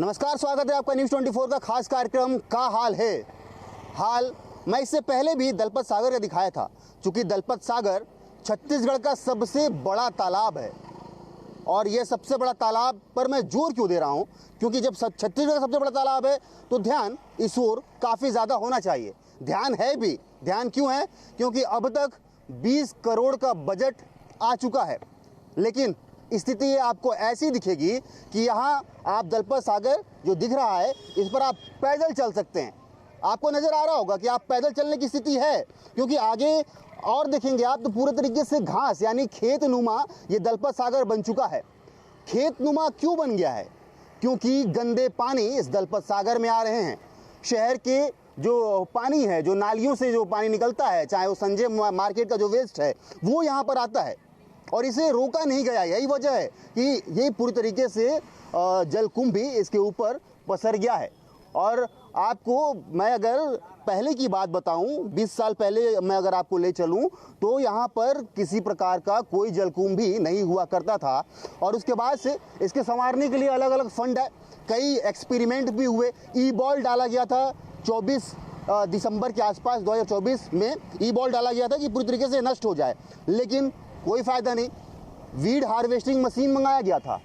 नमस्कार, स्वागत है आपका न्यूज़ 24 का खास कार्यक्रम का हाल है। हाल मैं इससे पहले भी दलपत सागर का दिखाया था, क्योंकि दलपत सागर छत्तीसगढ़ का सबसे बड़ा तालाब है। और ये सबसे बड़ा तालाब पर मैं जोर क्यों दे रहा हूँ, क्योंकि जब छत्तीसगढ़ का सबसे बड़ा तालाब है तो ध्यान इस ओर काफ़ी ज़्यादा होना चाहिए। ध्यान है भी, ध्यान क्यों है? क्योंकि अब तक 20 करोड़ का बजट आ चुका है, लेकिन स्थिति आपको ऐसी दिखेगी कि यहाँ आप दलपत सागर जो दिख रहा है इस पर आप पैदल चल सकते हैं। आपको नज़र आ रहा होगा कि आप पैदल चलने की स्थिति है, क्योंकि आगे और देखेंगे आप तो पूरे तरीके से घास यानी खेत नुमा ये दलपत सागर बन चुका है। खेत नुमा क्यों बन गया है? क्योंकि गंदे पानी इस दलपत सागर में आ रहे हैं। शहर के जो पानी है, जो नालियों से जो पानी निकलता है, चाहे वो संजय मार्केट का जो वेस्ट है वो यहाँ पर आता है और इसे रोका नहीं गया। यही वजह है कि ये पूरी तरीके से जलकुंभ भी इसके ऊपर पसर गया है। और आपको मैं अगर पहले की बात बताऊं, 20 साल पहले मैं अगर आपको ले चलूं तो यहाँ पर किसी प्रकार का कोई जलकुंभ भी नहीं हुआ करता था। और उसके बाद से इसके संवारने के लिए अलग अलग फंड है, कई एक्सपेरिमेंट भी हुए। ई बॉल डाला गया था 24 दिसंबर के आसपास 2024 में ई बॉल डाला गया था कि पूरी तरीके से नष्ट हो जाए, लेकिन कोई फ़ायदा नहीं। वीड हार्वेस्टिंग मशीन मंगाया गया था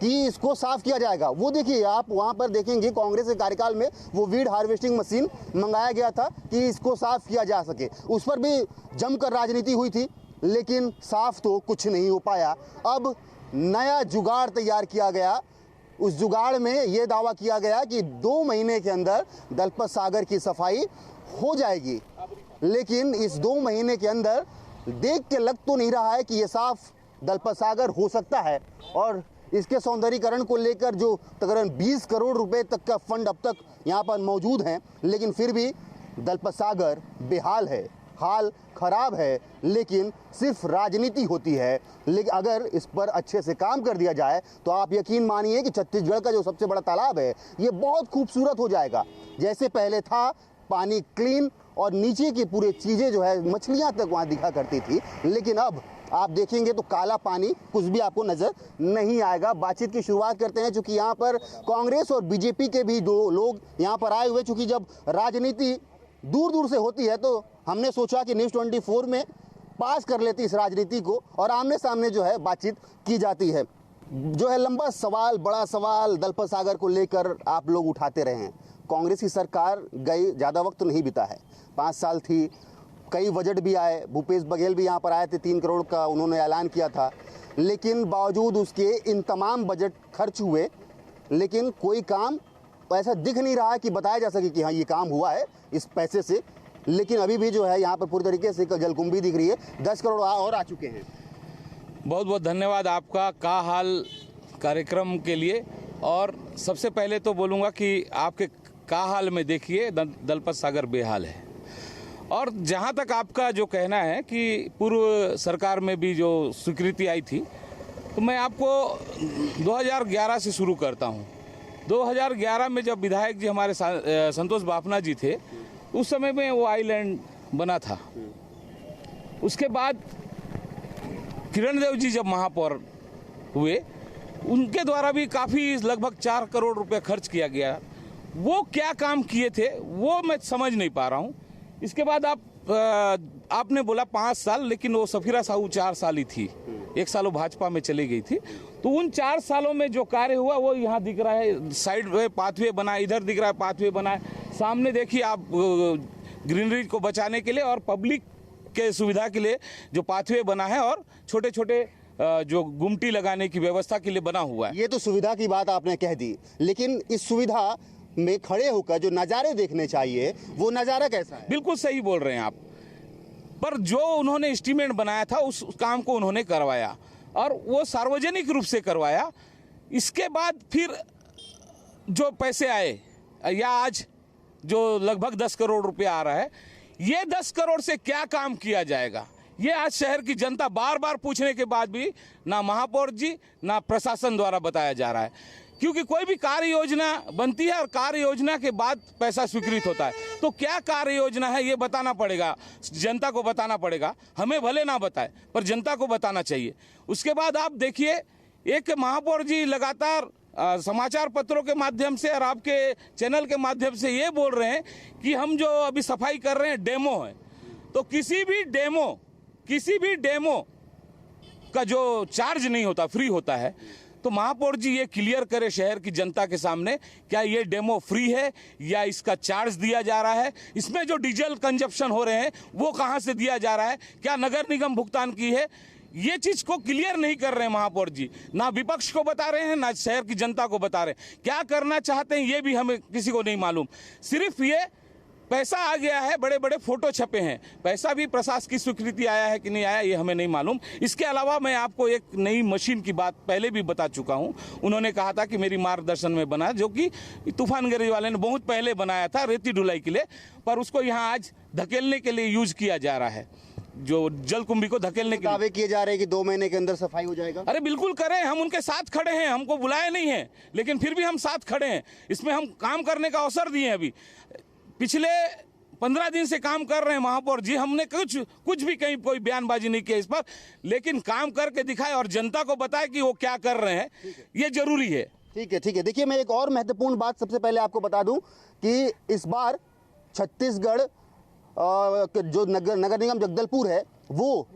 कि इसको साफ़ किया जाएगा। वो देखिए, आप वहाँ पर देखेंगे कांग्रेस के कार्यकाल में वो वीड हार्वेस्टिंग मशीन मंगाया गया था कि इसको साफ़ किया जा सके। उस पर भी जमकर राजनीति हुई थी, लेकिन साफ़ तो कुछ नहीं हो पाया। अब नया जुगाड़ तैयार किया गया। उस जुगाड़ में ये दावा किया गया कि 2 महीने के अंदर दलपत सागर की सफाई हो जाएगी, लेकिन इस 2 महीने के अंदर देख के लग तो नहीं रहा है कि ये साफ दलपत सागर हो सकता है। और इसके सौंदर्यीकरण को लेकर जो तकरीबन 20 करोड़ रुपए तक का फंड अब तक यहाँ पर मौजूद हैं, लेकिन फिर भी दलपत सागर बेहाल है, हाल खराब है। लेकिन सिर्फ राजनीति होती है, लेकिन अगर इस पर अच्छे से काम कर दिया जाए तो आप यकीन मानिए कि छत्तीसगढ़ का जो सबसे बड़ा तालाब है ये बहुत खूबसूरत हो जाएगा। जैसे पहले था, पानी क्लीन और नीचे की पूरी चीज़ें जो है मछलियाँ तक वहाँ दिखा करती थी, लेकिन अब आप देखेंगे तो काला पानी कुछ भी आपको नज़र नहीं आएगा। बातचीत की शुरुआत करते हैं, चूँकि यहाँ पर कांग्रेस और बीजेपी के भी 2 लोग यहाँ पर आए हुए। चूँकि जब राजनीति दूर दूर से होती है तो हमने सोचा कि न्यूज़ 24 में पास कर लेती इस राजनीति को और आमने सामने जो है बातचीत की जाती है। जो है लंबा सवाल, बड़ा सवाल दलपत सागर को लेकर आप लोग उठाते रहे हैं। कांग्रेस की सरकार गई, ज़्यादा वक्त नहीं बीता है, 5 साल थी, कई बजट भी आए, भूपेश बघेल भी यहाँ पर आए थे, 3 करोड़ का उन्होंने ऐलान किया था, लेकिन बावजूद उसके इन तमाम बजट खर्च हुए, लेकिन कोई काम ऐसा दिख नहीं रहा है कि बताया जा सके कि हाँ ये काम हुआ है इस पैसे से। लेकिन अभी भी जो है यहाँ पर पूरी तरीके से जलकुंभी दिख रही है। 10 करोड़ और आ चुके हैं। बहुत बहुत धन्यवाद आपका का हाल कार्यक्रम के लिए। और सबसे पहले तो बोलूँगा कि आपके का हाल में देखिए दलपत सागर बेहाल है। और जहाँ तक आपका जो कहना है कि पूर्व सरकार में भी जो स्वीकृति आई थी, तो मैं आपको 2011 से शुरू करता हूँ। 2011 में जब विधायक जी हमारे संतोष बाफना जी थे, उस समय में वो आइलैंड बना था। उसके बाद किरण देव जी जब महापौर हुए, उनके द्वारा भी काफ़ी लगभग 4 करोड़ रुपए खर्च किया गया। वो क्या काम किए थे वो मैं समझ नहीं पा रहा हूँ। इसके बाद आपने बोला 5 साल, लेकिन वो सफीरा साहू 4 साल ही थी, 1 साल वो भाजपा में चली गई थी। तो उन 4 सालों में जो कार्य हुआ वो यहाँ दिख रहा है। साइड में पाथवे बना, इधर दिख रहा है पाथवे बना है, सामने देखिए आप ग्रीनरी को बचाने के लिए और पब्लिक के सुविधा के लिए जो पाथवे बना है और छोटे छोटे जो गुमटी लगाने की व्यवस्था के लिए बना हुआ है। ये तो सुविधा की बात आपने कह दी, लेकिन इस सुविधा में खड़े होकर जो नज़ारे देखने चाहिए वो नज़ारा कैसा है? बिल्कुल सही बोल रहे हैं आप। पर जो उन्होंने एस्टीमेट बनाया था उस काम को उन्होंने करवाया और वो सार्वजनिक रूप से करवाया। इसके बाद फिर जो पैसे आए या आज जो लगभग 10 करोड़ रुपया आ रहा है, ये 10 करोड़ से क्या काम किया जाएगा? ये आज शहर की जनता बार बार पूछने के बाद भी ना महापौर जी ना प्रशासन द्वारा बताया जा रहा है। क्योंकि कोई भी कार्य योजना बनती है और कार्य योजना के बाद पैसा स्वीकृत होता है, तो क्या कार्य योजना है ये बताना पड़ेगा, जनता को बताना पड़ेगा। हमें भले ना बताए पर जनता को बताना चाहिए। उसके बाद आप देखिए, एक महापौर जी लगातार समाचार पत्रों के माध्यम से और आपके चैनल के माध्यम से ये बोल रहे हैं कि हम जो अभी सफाई कर रहे हैं डेमो है, तो किसी भी डेमो का जो चार्ज नहीं होता, फ्री होता है। तो महापौर जी ये क्लियर करे शहर की जनता के सामने, क्या ये डेमो फ्री है या इसका चार्ज दिया जा रहा है? इसमें जो डीजल कंजप्शन हो रहे हैं वो कहां से दिया जा रहा है? क्या नगर निगम भुगतान की है? ये चीज को क्लियर नहीं कर रहे हैं महापौर जी, ना विपक्ष को बता रहे हैं ना शहर की जनता को बता रहे हैं। क्या करना चाहते हैं ये भी हमें किसी को नहीं मालूम। सिर्फ ये पैसा आ गया है, बड़े बड़े फोटो छपे हैं, पैसा भी प्रशासन की स्वीकृति आया है कि नहीं आया ये हमें नहीं मालूम। इसके अलावा मैं आपको एक नई मशीन की बात पहले भी बता चुका हूं। उन्होंने कहा था कि मेरी मार्गदर्शन में बना, जो कि तूफानगढ़ वाले ने बहुत पहले बनाया था रेती ढुलाई के लिए, पर उसको यहाँ आज धकेलने के लिए यूज किया जा रहा है, जो जलकुंभी को धकेलने के लिए दावे किए जा रहे हैं कि 2 महीने के अंदर सफाई हो जाएगा। अरे बिल्कुल करें, हम उनके साथ खड़े हैं, हमको बुलाया नहीं है लेकिन फिर भी हम साथ खड़े हैं। इसमें हम काम करने का अवसर दिए हैं। अभी पिछले 15 दिन से काम कर रहे हैं महापौर जी, हमने कुछ भी कहीं कोई बयानबाजी नहीं किया इस पर, लेकिन काम करके दिखाए और जनता को बताए कि वो क्या कर रहे हैं, ये जरूरी है। ठीक है। देखिए, मैं एक और महत्वपूर्ण बात सबसे पहले आपको बता दूं कि इस बार छत्तीसगढ़ जो नगर निगम जगदलपुर है वो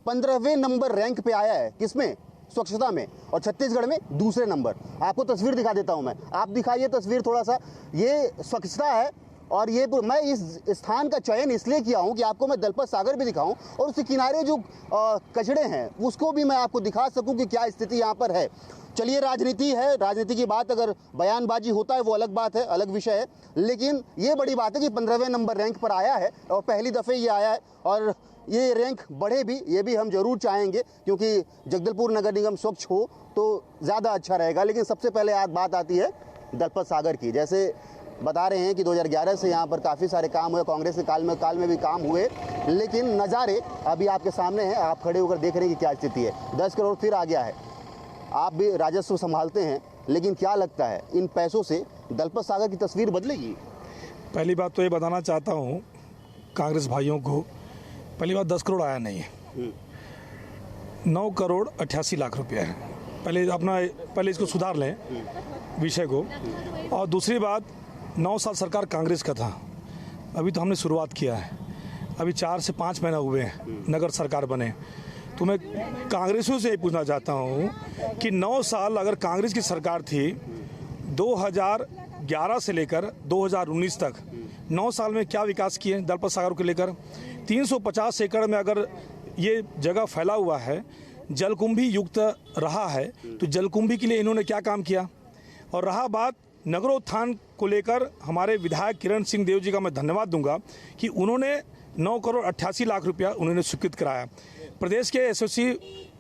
15वें नंबर रैंक पे आया है। किसमें? स्वच्छता में। और छत्तीसगढ़ में दूसरे नंबर। आपको तस्वीर दिखा देता हूं मैं, आप दिखाइए तस्वीर थोड़ा सा। ये स्वच्छता है और ये मैं इस स्थान का चयन इसलिए किया हूं कि आपको मैं दलपत सागर भी दिखाऊं और उसके किनारे जो कचड़े हैं उसको भी मैं आपको दिखा सकूं कि क्या स्थिति यहाँ पर है। चलिए, राजनीति है, राजनीति की बात अगर बयानबाजी होता है वो अलग बात है, अलग विषय है, लेकिन ये बड़ी बात है कि 15वें नंबर रैंक पर आया है और पहली दफ़े ये आया है और ये रैंक बढ़े भी, ये भी हम जरूर चाहेंगे, क्योंकि जगदलपुर नगर निगम स्वच्छ हो तो ज़्यादा अच्छा रहेगा। लेकिन सबसे पहले आज बात आती है दलपत सागर की। जैसे बता रहे हैं कि 2011 से यहाँ पर काफ़ी सारे काम हुए, कांग्रेस के काल में भी काम हुए, लेकिन नज़ारे अभी आपके सामने हैं। आप खड़े होकर देख रहे हैं कि क्या स्थिति है। 10 करोड़ फिर आ गया है। आप भी राजस्व संभालते हैं, लेकिन क्या लगता है इन पैसों से दलपत सागर की तस्वीर बदलेगी? पहली बात तो ये बताना चाहता हूँ कांग्रेस भाइयों को, पहली बात 10 करोड़ आया नहीं है, 9 करोड़ 88 लाख रुपया है। पहले इसको सुधार लें विषय को। और दूसरी बात, 9 साल सरकार कांग्रेस का था, अभी तो हमने शुरुआत किया है, अभी 4 से 5 महीना हुए हैं नगर सरकार बने। तो मैं कांग्रेसियों से ये पूछना चाहता हूँ कि 9 साल अगर कांग्रेस की सरकार थी, 2011 से लेकर 2019 तक 9 साल में क्या विकास किए दलपत सागर को लेकर? 350 एकड़ में अगर ये जगह फैला हुआ है, जलकुंभी युक्त रहा है, तो जलकुंभी के लिए इन्होंने क्या काम किया? और रहा बात नगरोत्थान को लेकर, हमारे विधायक किरण सिंह देव जी का मैं धन्यवाद दूंगा कि उन्होंने 9 करोड़ 88 लाख रुपया उन्होंने स्वीकृत कराया। प्रदेश के एसओसी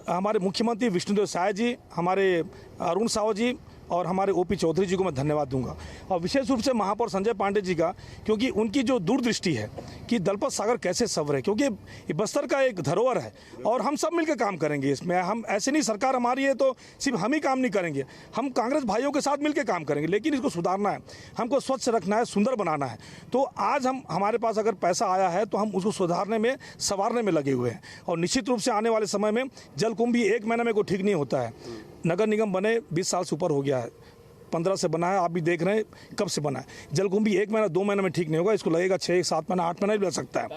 हमारे मुख्यमंत्री विष्णुदेव साय जी, हमारे अरुण साव जी और हमारे ओपी चौधरी जी को मैं धन्यवाद दूंगा, और विशेष रूप से महापौर संजय पांडे जी का, क्योंकि उनकी जो दूरदृष्टि है कि दलपत सागर कैसे संवरे, क्योंकि ये बस्तर का एक धरोहर है और हम सब मिलकर काम करेंगे इसमें। हम ऐसे नहीं, सरकार हमारी है तो सिर्फ हम ही काम नहीं करेंगे, हम कांग्रेस भाइयों के साथ मिलकर काम करेंगे, लेकिन इसको सुधारना है, हमको स्वच्छ रखना है, सुंदर बनाना है। तो आज हमारे पास अगर पैसा आया है तो हम उसको सुधारने में, संवारने में लगे हुए हैं। और निश्चित रूप से आने वाले समय में जलकुंभी 1 महीना में कोई ठीक नहीं होता है। नगर निगम बने 20 साल से ऊपर हो गया है, 15 से बना है, आप भी देख रहे हैं कब से बना है। जलकुंभी 1 महीना 2 महीने में ठीक नहीं होगा, इसको लगेगा 6, 7 महीना, 8 महीना भी लग सकता है।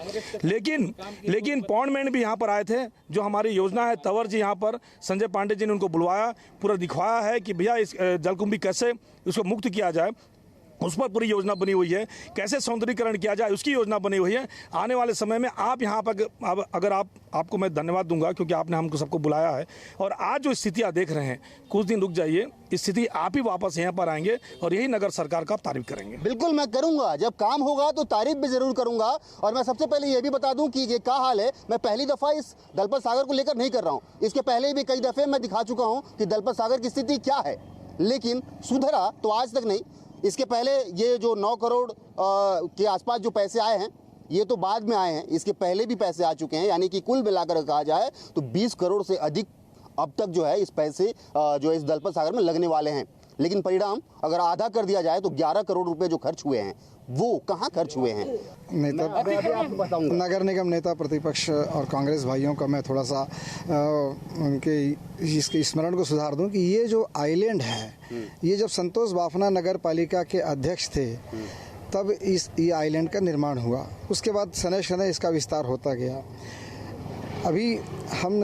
लेकिन पॉन्डमैन भी यहाँ पर आए थे, जो हमारी योजना है, तंवर जी यहाँ पर, संजय पांडे जी ने उनको बुलवाया, पूरा दिखवाया है कि भैया इस जलकुंभी कैसे इसको मुक्त किया जाए, उस पर पूरी योजना बनी हुई है, कैसे सौंदर्यीकरण किया जाए उसकी योजना बनी हुई है। आने वाले समय में आप यहाँ पर अगर आपको मैं धन्यवाद दूंगा क्योंकि आपने हमको सबको बुलाया है, और आज जो स्थितियाँ देख रहे हैं, कुछ दिन रुक जाइए, स्थिति आप ही वापस यहाँ पर आएंगे और यही नगर सरकार का तारीफ करेंगे। बिल्कुल मैं करूंगा, जब काम होगा तो तारीफ भी जरूर करूंगा। और मैं सबसे पहले ये भी बता दूं कि ये क्या हाल है, मैं पहली दफा इस दलपत सागर को लेकर नहीं कर रहा हूँ, इसके पहले भी कई दफे मैं दिखा चुका हूँ कि दलपत सागर की स्थिति क्या है, लेकिन सुधरा तो आज तक नहीं। इसके पहले ये जो 9 करोड़ के आसपास जो पैसे आए हैं, ये तो बाद में आए हैं, इसके पहले भी पैसे आ चुके हैं, यानी कि कुल मिलाकर कहा जाए तो 20 करोड़ से अधिक अब तक जो है इस पैसे जो इस दलपत सागर में लगने वाले हैं। लेकिन परिणाम अगर आधा कर दिया जाए तो 11 करोड़ रुपए जो खर्च हुए हैं वो कहाँ खर्च हुए हैं? नेता अभी आपको बताऊंगा। नगर निगम नेता प्रतिपक्ष और कांग्रेस भाइयों का मैं थोड़ा सा उनके इसके स्मरण को सुधार दूं कि ये जो आइलैंड है, ये जब संतोष बाफना नगर पालिका के अध्यक्ष थे तब ये आइलैंड का निर्माण हुआ। उसके बाद शनै शनै इसका विस्तार होता गया। अभी हम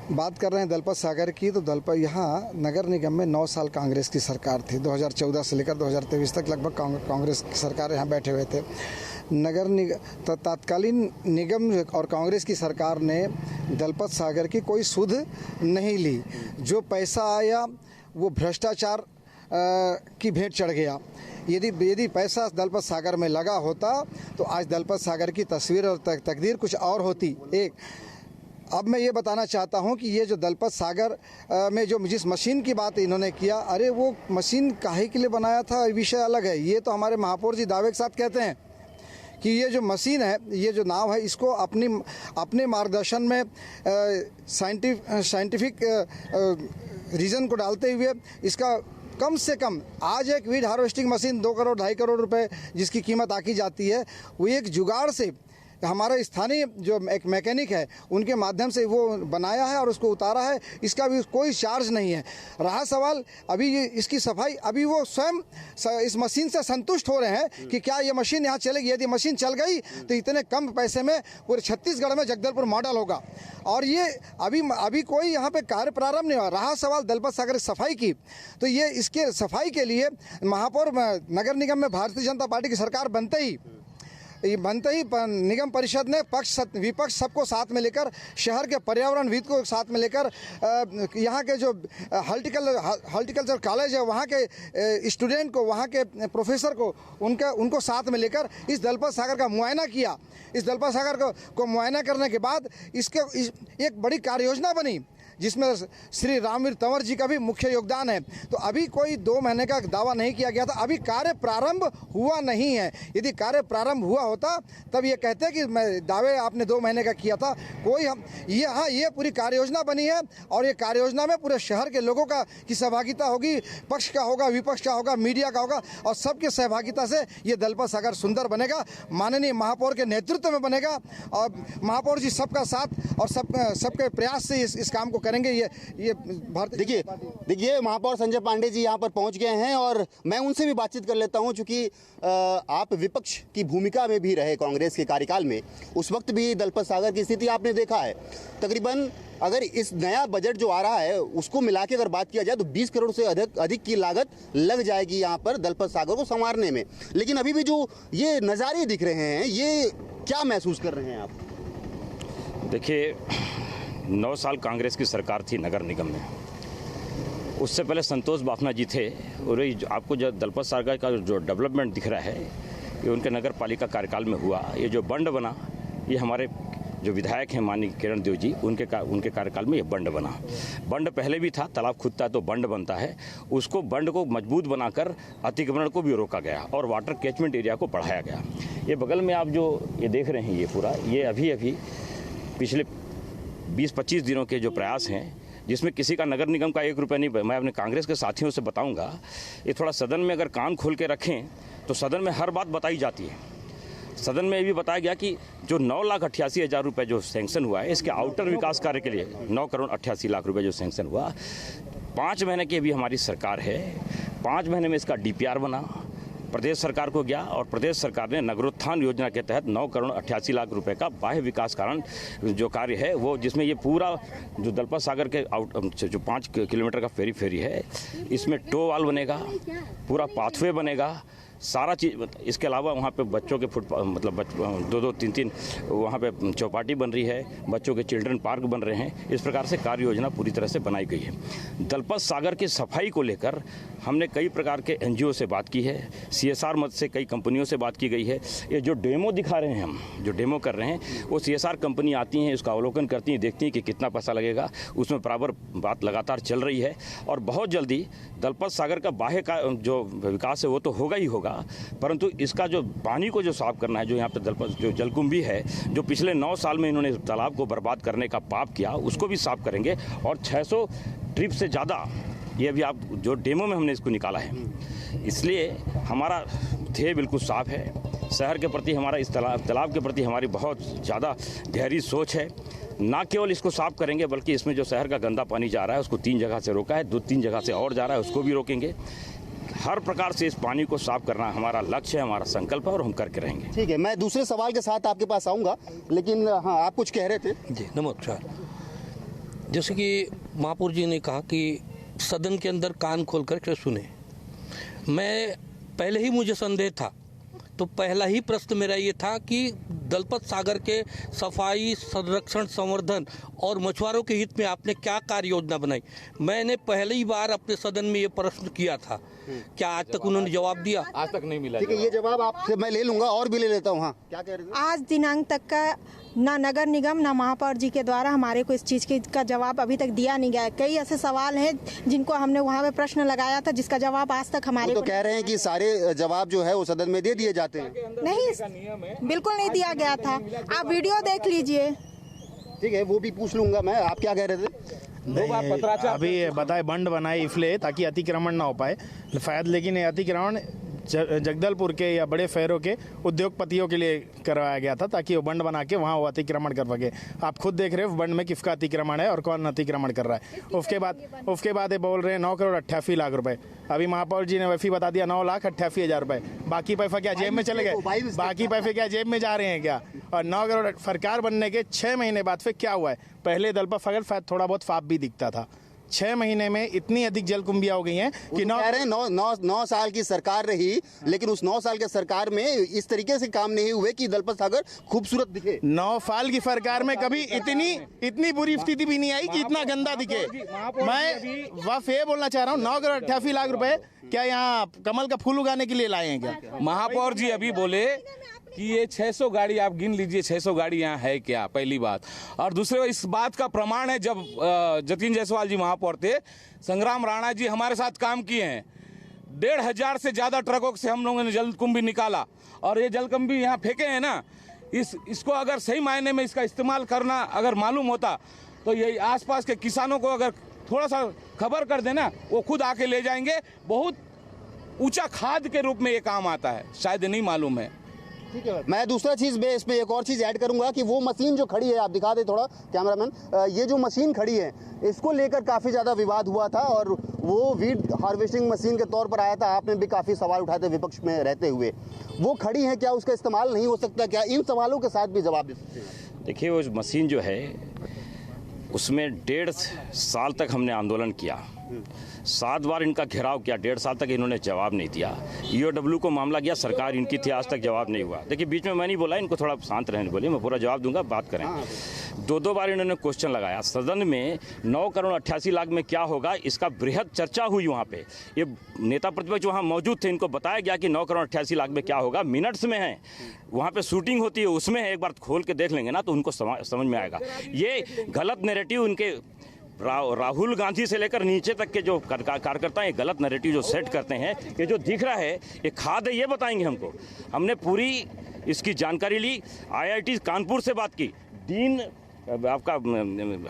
बात कर रहे हैं दलपत सागर की, तो दलपत यहाँ नगर निगम में 9 साल कांग्रेस की सरकार थी। 2014 से लेकर 2023 तक लगभग कांग्रेस की सरकार यहाँ बैठे हुए थे। तत्कालीन निगम और कांग्रेस की सरकार ने दलपत सागर की कोई सुध नहीं ली। जो पैसा आया वो भ्रष्टाचार की भेंट चढ़ गया। यदि पैसा दलपत सागर में लगा होता तो आज दलपत सागर की तस्वीर और तकदीर कुछ और होती। अब मैं ये बताना चाहता हूँ कि ये जो दलपत सागर में जो जिस मशीन की बात इन्होंने किया, अरे वो मशीन काहे के लिए बनाया था विषय अलग है। ये तो हमारे महापौर जी दावे के साथ कहते हैं कि ये जो मशीन है, ये जो नाव है, इसको अपने मार्गदर्शन में साइंटिफिक रीज़न को डालते हुए इसका कम से कम आज एक weed harvesting machine 2 crore 2.5 crore रुपए जिसकी कीमत आकी जाती है, वो एक जुगाड़ से हमारा स्थानीय जो एक मैकेनिक है उनके माध्यम से वो बनाया है और उसको उतारा है। इसका भी कोई चार्ज नहीं है। रहा सवाल अभी इसकी सफाई, अभी वो स्वयं इस मशीन से संतुष्ट हो रहे हैं कि क्या ये मशीन यहाँ चलेगी। यदि मशीन चल गई तो इतने कम पैसे में पूरे छत्तीसगढ़ में जगदलपुर मॉडल होगा। और ये अभी कोई यहाँ पे कार्य प्रारंभ नहीं हुआ। रहा सवाल दलपत सागर सफाई की, तो ये इसके सफाई के लिए महापौर नगर निगम में भारतीय जनता पार्टी की सरकार बनते ही निगम परिषद ने पक्ष विपक्ष सबको साथ में लेकर, शहर के पर्यावरणविद को साथ में लेकर, यहाँ के जो हॉर्टिकल्चर कॉलेज है वहाँ के स्टूडेंट को, वहाँ के प्रोफेसर को, उनको साथ में लेकर इस दलपत सागर का मुआयना किया। इस दलपत सागर को मुआयना करने के बाद एक बड़ी कार्य योजना बनी जिसमें श्री रामवीर तंवर जी का भी मुख्य योगदान है। तो अभी कोई 2 महीने का दावा नहीं किया गया था। अभी कार्य प्रारंभ हुआ नहीं है। यदि कार्य प्रारंभ हुआ होता तब ये कहते कि मैं दावे आपने 2 महीने का किया था। ये पूरी कार्य योजना बनी है और ये कार्य योजना में पूरे शहर के लोगों की सहभागिता होगी। पक्ष का होगा, विपक्ष का होगा, मीडिया का होगा और सबके सहभागिता से ये दलपत सागर सुंदर बनेगा। माननीय महापौर के नेतृत्व में बनेगा और महापौर जी सबका साथ और सबके प्रयास से इस काम को करेंगे। ये भारतीय देखिए महापौर संजय पांडे जी यहाँ पर पहुँच गए हैं और मैं उनसे भी बातचीत कर लेता हूँ। चूँकि आप विपक्ष की भूमिका में भी रहे कांग्रेस के कार्यकाल में, उस वक्त भी दलपत सागर की स्थिति आपने देखा है। तकरीबन अगर इस नया बजट जो आ रहा है उसको मिला के अगर बात किया जाए तो 20 करोड़ से अधिक की लागत लग जाएगी यहाँ पर दलपत सागर को संवारने में। लेकिन अभी भी जो ये नज़ारे दिख रहे हैं, ये क्या महसूस कर रहे हैं आप? देखिए, 9 साल कांग्रेस की सरकार थी नगर निगम में। उससे पहले संतोष बाफना जी थे और आपको जो दलपत सागर का जो डेवलपमेंट दिख रहा है ये उनके नगर पालिका कार्यकाल में हुआ। ये जो बंड बना, ये हमारे जो विधायक हैं माननीय किरण देव जी, उनके कार्यकाल में ये बंड बना। बंड पहले भी था, तालाब खुदता है तो बंड बनता है। उसको बंड को मजबूत बनाकर अतिक्रमण को भी रोका गया और वाटर कैचमेंट एरिया को बढ़ाया गया। ये बगल में आप जो ये देख रहे हैं, ये पूरा ये अभी पिछले 20-25 दिनों के जो प्रयास हैं, जिसमें किसी का नगर निगम का 1 रुपया नहीं। मैं अपने कांग्रेस के साथियों से बताऊंगा, ये थोड़ा सदन में अगर कान खोल के रखें तो सदन में हर बात बताई जाती है। सदन में ये भी बताया गया कि जो 9,88,000 रुपये जो सैंक्शन हुआ है, इसके आउटर विकास कार्य के लिए 9 करोड़ 88 लाख रुपये जो सैंक्शन हुआ, 5 महीने की अभी हमारी सरकार है। 5 महीने में इसका DPR बना, प्रदेश सरकार को गया और प्रदेश सरकार ने नगरोत्थान योजना के तहत 9 करोड़ 88 लाख रुपए का बाह्य विकास कारण जो कार्य है वो, जिसमें ये पूरा जो दलपत सागर के जो 5 किलोमीटर का फेरी है, इसमें टो वाल बनेगा, पूरा पाथवे बनेगा, सारा चीज़। इसके अलावा वहाँ पे बच्चों के मतलब 2-2, 3-3 वहाँ पे चौपाटी बन रही है, बच्चों के चिल्ड्रन पार्क बन रहे हैं। इस प्रकार से कार्य योजना पूरी तरह से बनाई गई है। दलपत सागर की सफाई को लेकर हमने कई प्रकार के NGO से बात की है, CSR मद से कई कंपनियों से बात की गई है। ये जो डेमो दिखा रहे हैं, हम जो डेमो कर रहे हैं, वो CSR कंपनी आती हैं, उसका अवलोकन करती हैं, देखती हैं कि कितना पैसा लगेगा। उसमें बराबर बात लगातार चल रही है और बहुत जल्दी दलपत सागर का बाह्य का जो विकास है वो तो होगा ही होगा, परंतु इसका जो पानी को जो साफ करना है, जो यहाँ पर दलपत जो जलकुंभी है, जो पिछले 9 साल में इन्होंने तालाब को बर्बाद करने का पाप किया, उसको भी साफ करेंगे। और 600 ट्रिप से ज़्यादा, ये अभी आप जो डेमो में हमने इसको निकाला है, इसलिए हमारा ध्येय बिल्कुल साफ है। शहर के प्रति हमारा, इस तालाब के प्रति हमारी बहुत ज़्यादा गहरी सोच है। ना केवल इसको साफ करेंगे बल्कि इसमें जो शहर का गंदा पानी जा रहा है उसको 3 जगह से रोका है, 2-3 जगह से और जा रहा है उसको भी रोकेंगे। हर प्रकार से इस पानी को साफ करना हमारा लक्ष्य है, हमारा संकल्प है और हम करके रहेंगे। ठीक है, मैं दूसरे सवाल के साथ आपके पास आऊँगा, लेकिन हाँ, आप कुछ कह रहे थे। जी नमस्कार। जैसे कि महापौर जी ने कहा कि सदन के अंदर कान खोल कर सुने, मैं पहले ही मुझे संदेह था, तो पहला ही प्रश्न मेरा ये था कि दलपत सागर के सफाई, संरक्षण, संवर्धन और मछुआरों के हित में आपने क्या कार्य योजना बनाई। मैंने पहली बार अपने सदन में ये प्रश्न किया था, क्या आज तक उन्होंने जवाब दिया? आज तक नहीं मिला। ठीक है, ये जवाब आपसे मैं ले लूंगा और भी ले लेता हूँ। हाँ, क्या कह रहे थे? आज दिनांक तक का ना नगर निगम ना महापौर जी के द्वारा हमारे को इस चीज़ का जवाब अभी तक दिया नहीं गया है। कई ऐसे सवाल हैं जिनको हमने वहाँ पे प्रश्न लगाया था जिसका जवाब आज तक हमारे तो को कह रहे हैं कि सारे जवाब जो है वो सदन में दे दिए जाते हैं। नहीं, बिल्कुल नहीं दिया गया था। आप वीडियो देख लीजिए। ठीक है, वो भी पूछ लूंगा मैं। आप क्या कह रहे थे? नहीं, अभी बताए बंड बनाए इसलिए ताकि अतिक्रमण ना हो पाए शायद, लेकिन ये अतिक्रमण जगदलपुर के या बड़े शहरों के उद्योगपतियों के लिए करवाया गया था ताकि वो बंड बना के वहाँ वो अतिक्रमण कर सके। आप खुद देख रहे हो बंड में किसका अतिक्रमण है और कौन अतिक्रमण कर रहा है। उसके बाद ये बोल रहे हैं 9,88,00,000 रुपए। अभी महापौर जी ने वैसे बता दिया 9,88,000 रुपए। बाकी पैसा क्या जेब में चले गए? बाकी पैसे क्या जेब में जा रहे हैं क्या? और 9 करोड़ सरकार बनने के 6 महीने बाद फिर क्या हुआ है? पहले दलपत सागर शायद थोड़ा बहुत साफ भी दिखता था, 6 महीने में इतनी अधिक जलकुंभियां हो गई हैं कि 9 साल की सरकार रही, लेकिन उस 9 साल के सरकार में इस तरीके से काम नहीं हुए कि दलपत सागर खूबसूरत दिखे। 9 साल की सरकार में कभी इतनी बुरी स्थिति भी नहीं आई कि इतना गंदा दिखे। मैं बस ये बोलना चाह रहा हूँ 9,88,00,000 रुपए क्या यहाँ कमल का फूल उगाने के लिए लाए हैं क्या? महापौर जी अभी बोले कि ये 600 गाड़ी, आप गिन लीजिए 600 गाड़ी यहाँ है क्या, पहली बात। और दूसरे इस बात का प्रमाण है, जब जतिन जायसवाल जी महापौर थे, संग्राम राणा जी हमारे साथ काम किए हैं। 1,500 से ज़्यादा ट्रकों से हम लोगों ने जलकुंभी निकाला और ये जलकुंभी यहाँ फेंके हैं ना, इसको अगर सही मायने में इसका इस्तेमाल करना अगर मालूम होता तो ये आसपास के किसानों को अगर थोड़ा सा खबर कर देना, वो खुद आके ले जाएंगे। बहुत ऊंचा खाद के रूप में ये काम आता है, शायद नहीं मालूम है। ठीक है, मैं दूसरा चीज़ में इसमें एक और चीज़ ऐड करूंगा कि वो मशीन जो खड़ी है, आप दिखा दे थोड़ा कैमरामैन, ये जो मशीन खड़ी है इसको लेकर काफ़ी ज़्यादा विवाद हुआ था और वो वीड हार्वेस्टिंग मशीन के तौर पर आया था। आपने भी काफ़ी सवाल उठाए थे विपक्ष में रहते हुए। वो खड़ी है, क्या उसका इस्तेमाल नहीं हो सकता? क्या इन सवालों के साथ भी जवाब दे सकते हैं? देखिए, वो मशीन जो है उसमें 1.5 साल तक हमने आंदोलन किया, 7 बार इनका घेराव किया, 1.5 साल तक इन्होंने जवाब नहीं दिया। ईओडब्ल्यू को मामला किया, सरकार इनकी थी, आज तक जवाब नहीं हुआ। देखिए, बीच में मैं नहीं बोला, इनको थोड़ा शांत रहने बोलिए, मैं पूरा जवाब दूंगा, बात करें। 2 बार इन्होंने क्वेश्चन लगाया सदन में। 9,88,00,000 में क्या होगा, इसका बृहद चर्चा हुई वहाँ पे। ये नेता प्रतिपक्ष वहाँ मौजूद थे, इनको बताया गया कि 9,88,00,000 में क्या होगा। मिनट्स में है, वहाँ पे शूटिंग होती है, उसमें है, एक बार खोल के देख लेंगे ना तो उनको समझ में आएगा। ये गलत नैरेटिव उनके राहुल गांधी से लेकर नीचे तक के जो कार्यकर्ता ये गलत नैरेटिव जो सेट करते हैं, ये जो दिख रहा है ये खाद है, ये बताएंगे हमको। हमने पूरी इसकी जानकारी ली, IIT कानपुर से बात की, डीन आपका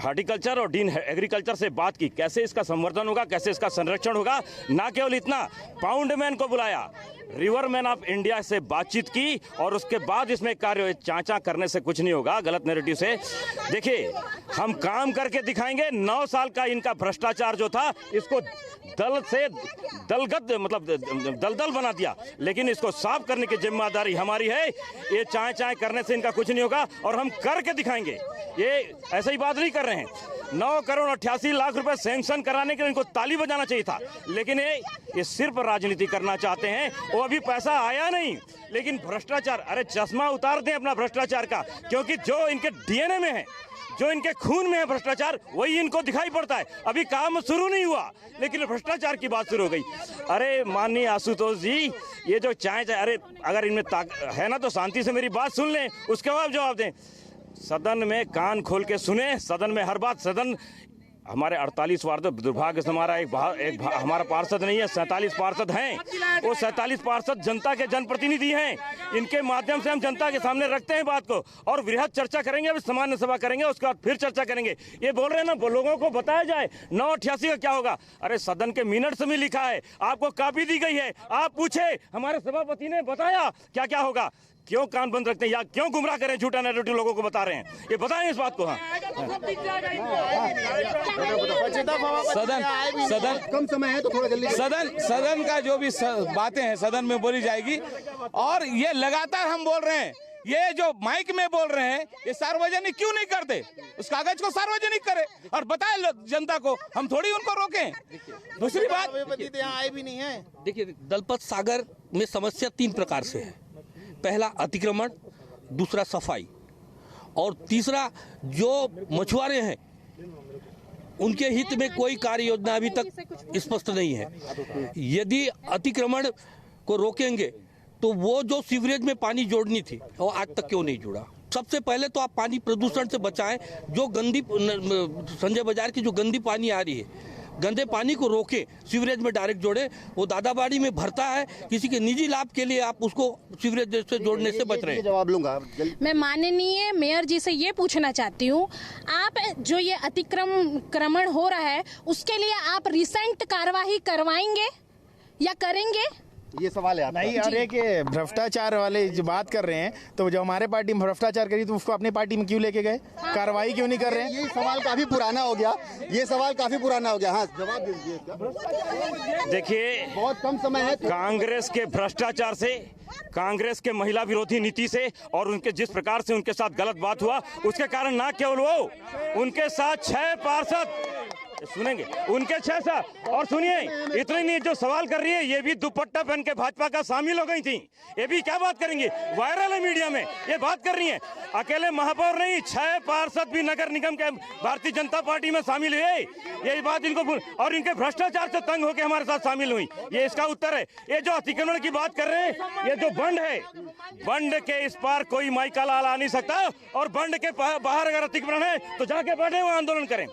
हार्टिकल्चर और डीन एग्रीकल्चर से बात की, कैसे इसका संवर्धन होगा, कैसे इसका संरक्षण होगा। ना केवल इतना, पाउंडमैन को बुलाया, रिवरमैन ऑफ इंडिया से बातचीत की और उसके बाद इसमें कार्य। चाचा करने से कुछ नहीं होगा, गलत नैरेटिव से। देखिए, हम काम करके दिखाएंगे। 9 साल का इनका भ्रष्टाचार जो था, इसको दल से दलगत मतलब दलदल बना दिया, लेकिन इसको साफ करने की जिम्मेदारी हमारी है। ये चाय करने से इनका कुछ नहीं होगा और हम करके दिखाएंगे। ये ऐसे ही बात नहीं कर रहे हैं। 9,88,00,000 रुपए सैंक्शन कराने के लिए इनको ताली बजाना चाहिए था, लेकिन ये सिर्फ राजनीति करना चाहते हैं। वो अभी पैसा आया नहीं, लेकिन भ्रष्टाचार, अरे चश्मा उतार दें अपना भ्रष्टाचार का, क्योंकि जो इनके DNA में है, जो इनके खून में है भ्रष्टाचार, वही इनको दिखाई पड़ता है। अभी काम शुरू नहीं हुआ, लेकिन भ्रष्टाचार की बात शुरू हो गई। अरे माननीय आशुतोष जी, ये जो चाय, अरे अगर इनमें है ना तो शांति से मेरी बात सुन लें, उसके बाद जवाब दें। सदन में कान खोल के सुने, सदन में हर बात, सदन हमारे 48 वार्ड, दुर्भाग्य से हमारा हमारा पार्षद नहीं है, 47 पार्षद हैं। वो 47 पार्षद जनता के जनप्रतिनिधि हैं। इनके माध्यम से हम जनता के सामने रखते हैं बात को और वृहद चर्चा करेंगे, अभी सामान्य सभा करेंगे, उसके बाद फिर चर्चा करेंगे। ये बोल रहे हैं ना, लोगों को बताया जाए 988 का क्या होगा। अरे सदन के मिनट्स में लिखा है, आपको कॉपी दी गई है, आप पूछे, हमारे सभापति ने बताया क्या क्या होगा। क्यों कान बंद रखते हैं या क्यों गुमराह करें, झूठा नैरेटिव लोगों को बता रहे हैं, ये बताएं इस बात को। हाँ, सदन कम समय है तो थोड़ा जल्दी। सदन का जो भी बातें हैं सदन में बोली जाएगी। और ये लगातार हम बोल रहे हैं, ये जो माइक में बोल रहे हैं ये सार्वजनिक क्यों नहीं करते, उस कागज को सार्वजनिक करें और बताएं जनता को, हम थोड़ी उनको रोकें। दूसरी बात, यहाँ आए भी नहीं है। देखिए, दलपत सागर में समस्या 3 प्रकार से है। पहला अतिक्रमण, दूसरा सफाई और तीसरा जो मछुआरे हैं उनके हित में कोई कार्य योजना अभी तक स्पष्ट नहीं है। यदि अतिक्रमण को रोकेंगे तो वो जो सीवरेज में पानी जोड़नी थी वो आज तक क्यों नहीं जुड़ा। सबसे पहले तो आप पानी प्रदूषण से बचाएं। जो गंदी संजय बाजार की जो गंदी पानी आ रही है, गंदे पानी को रोके, सीवरेज में डायरेक्ट जोड़े। वो दादाबाड़ी में भरता है, किसी के निजी लाभ के लिए आप उसको सीवरेज से जोड़ने से बच रहे हैं। जवाब लूंगा। मैं माननीय मेयर जी से ये पूछना चाहती हूँ, आप जो ये अतिक्रमण हो रहा है उसके लिए आप रिसेंट कार्रवाई करवाएंगे या करेंगे? ये सवाल है आपका। नहीं, और एक भ्रष्टाचार वाले जो बात कर रहे हैं, तो जो हमारे पार्टी में भ्रष्टाचार करी तो उसको अपनी पार्टी में क्यों लेके गए, कार्रवाई क्यों नहीं कर रहे हैं? ये सवाल काफी पुराना हो गया, ये सवाल काफी पुराना हो गया। हाँ, जवाब दीजिए इसका। देखिए, बहुत कम समय है। कांग्रेस के भ्रष्टाचार से, कांग्रेस के महिला विरोधी नीति से और उनके जिस प्रकार से उनके साथ गलत बात हुआ, उसके कारण ना केवल वो, उनके साथ 6 पार्षद, सुनेंगे उनके 6 साथ, और सुनिए, इतनी नहीं, जो सवाल कर रही है ये भी दुपट्टा पहन के भाजपा का शामिल हो गई थी। ये भी क्या बात करेंगी, वायरल है मीडिया में, ये बात कर रही है। अकेले महापौर नहीं, 6 पार्षद भी नगर निगम के भारतीय जनता पार्टी में शामिल हुए। यही बात इनको, और इनके भ्रष्टाचार से तंग होकर हमारे साथ शामिल हुई, ये इसका उत्तर है। ये जो अतिक्रमण की बात कर रहे हैं, ये जो बंड है, बंड के इस पार कोई माइका लाल आ नहीं सकता, और बंड के बाहर अगर अतिक्रमण है तो जाके बैठे हुए आंदोलन करें,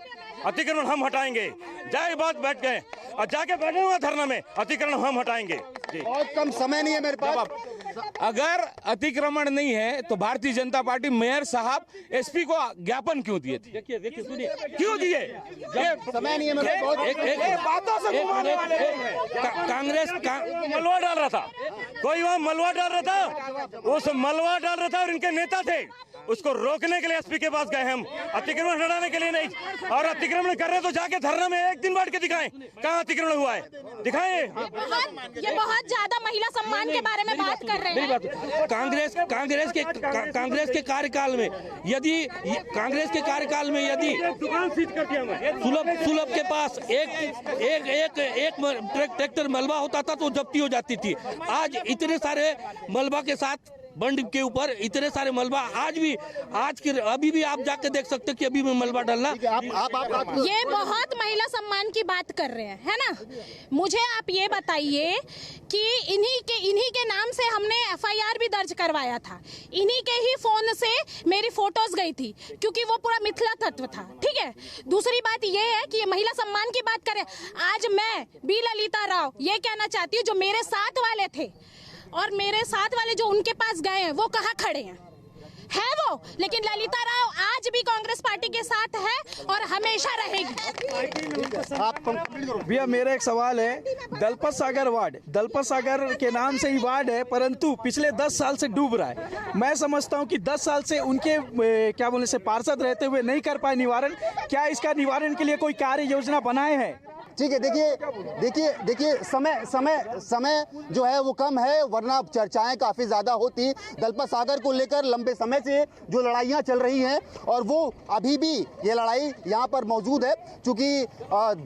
अतिक्रमण हम हटाएंगे। जाए बात बैठ गए और जाके बैठे हुए धरना में, अतिक्रमण हम हटाएंगे। बहुत कम समय नहीं है मेरे पास। अगर अतिक्रमण नहीं है तो भारतीय जनता पार्टी मेयर साहब एसपी को ज्ञापन क्यों दिए थे? देखिए सुनिए, क्यों दिए? समय नहीं है मेरे पास। बातों से कांग्रेस मलवा डाल रहा था, कोई वहाँ मलवा डाल रहा था, उस मलवा डाल रहा था और इनके नेता थे, उसको रोकने के लिए एसपी के पास गए हम, अतिक्रमण हटाने के लिए नहीं। और अतिक्रमण कर रहे तो जाके धरना में एक दिन बैठ के दिखाएं कहाँ अतिक्रमण हुआ है, दिखाएं। ये बहुत ज्यादा महिला सम्मान के बारे में बात कर रहे हैं। कांग्रेस के कार्यकाल में यदि दुकान सीज कर दिया, सुलभ के पास एक ट्रैक्टर मलबा होता था तो जब्ती हो जाती थी। आज इतने सारे मलबा के साथ बंड के ऊपर इतने सारे मलबा, अभी भी आप जाके देख सकते हैं कि अभी भी मलबा डालना। ये बहुत महिला सम्मान की बात कर रहे हैं, है ना? मुझे आप ये बताइए कि इन्हीं के नाम से हमने एफआईआर भी दर्ज करवाया था, इन्हीं के ही फोन से मेरी फोटोज गई थी, क्योंकि वो पूरा मिथिला तत्व था। ठीक है, दूसरी बात ये है कि ये महिला सम्मान की बात करें। आज मैं बी ललिता राव ये कहना चाहती हूँ, जो मेरे साथ वाले थे और मेरे साथ वाले जो उनके पास गए हैं वो कहाँ खड़े हैं? है वो, लेकिन ललिता राव आज भी कांग्रेस पार्टी के साथ है और हमेशा रहेगी। भैया मेरा एक सवाल है, दलपत सागर वार्ड, दलपत सागर के नाम से ही वार्ड है, परंतु पिछले 10 साल से डूब रहा है। मैं समझता हूं कि 10 साल से उनके क्या बोले से पार्षद रहते हुए नहीं कर पाए निवारण। क्या इसका निवारण के लिए कोई कार्य योजना बनाए हैं? ठीक है, देखिए समय जो है वो कम है, वरना चर्चाएं काफ़ी ज़्यादा होती। दलपत सागर को लेकर लंबे समय से जो लड़ाइयाँ चल रही हैं और वो अभी भी ये लड़ाई यहाँ पर मौजूद है, क्योंकि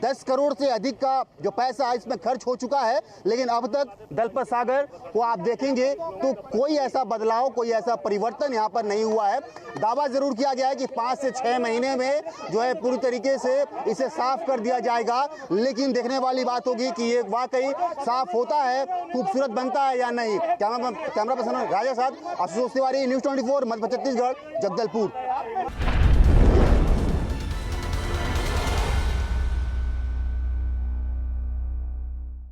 10 करोड़ से अधिक का जो पैसा इसमें खर्च हो चुका है, लेकिन अब तक दलपत सागर को आप देखेंगे तो कोई ऐसा बदलाव, कोई ऐसा परिवर्तन यहाँ पर नहीं हुआ है। दावा ज़रूर किया गया है कि 5 से 6 महीने में जो है पूरी तरीके से इसे साफ कर दिया जाएगा, लेकिन देखने वाली बात होगी कि ये वाकई साफ होता है, खूबसूरत बनता है या नहीं। कैमरा पर्सन राजा साहब, आशुतोष तिवारी, न्यूज़ 24, मध्य छत्तीसगढ़, जगदलपुर।